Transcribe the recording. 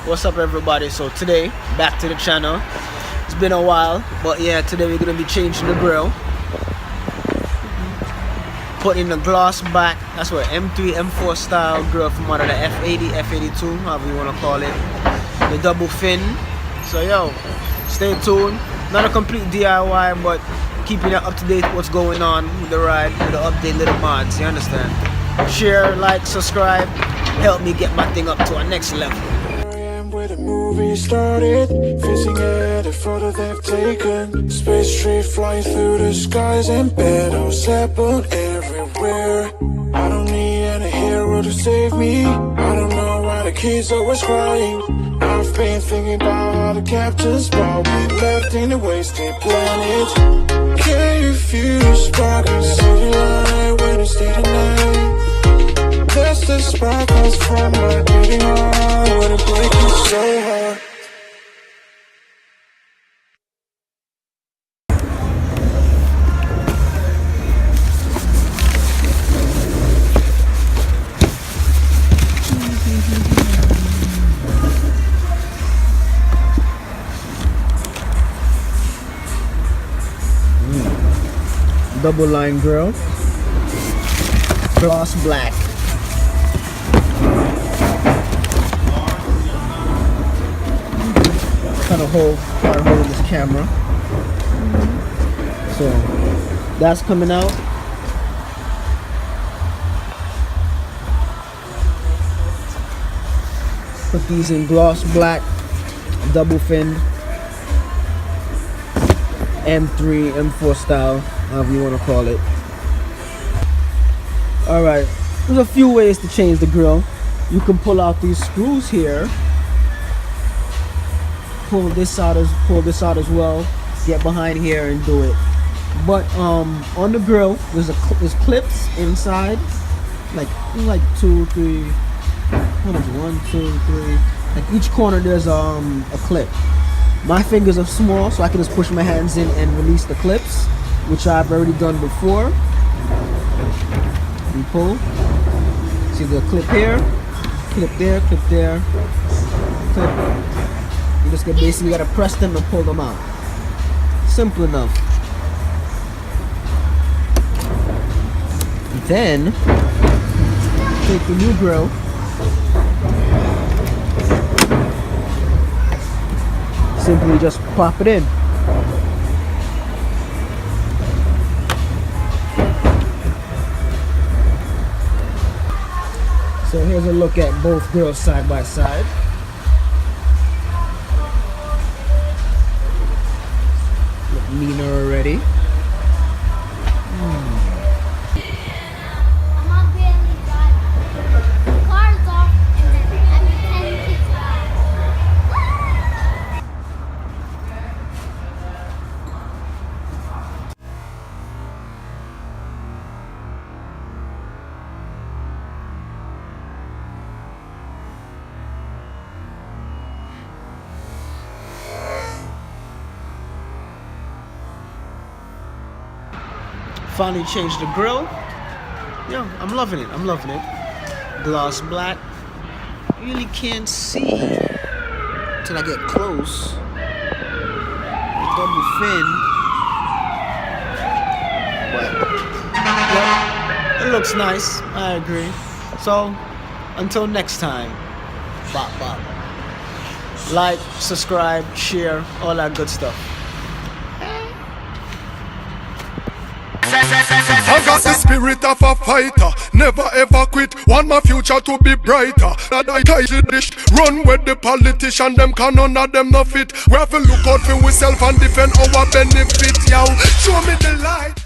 What's up, everybody? So today, back to the channel. It's been a while, but yeah, today we're gonna be changing the grill, putting the gloss back. That's what M3 M4 style grill from out of the F80 F82, however you want to call it, the double fin. So yo, stay tuned. Not a complete DIY, but keeping it up to date what's going on with the ride, with the update little mods, you understand? Share, like, subscribe, help me get my thing up to our next level. Where the movie started, facing at a photo they've taken. Space tree flying through the skies and battles happen everywhere. I don't need any hero to save me. I don't know why the kids always crying. I've been thinking about how the captain's ball we left in a wasted planet. Can you feel the spark in city light when it's day to night? That's the sparkles from my beating heart when it breaks so hard. Double line grill, gloss black. Kind of hold this camera. So that's coming out. Put these in gloss black, double fin, M3 M4 style, however you want to call it. Alright, there's a few ways to change the grill. You can pull out these screws here, pull this out as well, get behind here and do it. But on the grill there's clips inside, like 2, 3, what is it, 1, 2, 3, like each corner there's a clip. My fingers are small, so I can just push my hands in and release the clips, which I've already done before. You pull, see the clip here, clip there, clip there, clip. You just basically gotta press them and pull them out. Simple enough. Then take the new grill, simply just pop it in. So here's a look at both grills side by side. Look meaner already. Finally changed the grill. Yeah, I'm loving it. Gloss black. Really can't see till I get close. Double fin. But yeah, it looks nice. I agree. So until next time. Bop bop. Like, subscribe, share, all that good stuff. I got the spirit of a fighter, never ever quit, want my future to be brighter. That I title dish, run with the politician, them can none of them no fit. We have to look out for ourselves and defend our benefit, yo. Show me the light.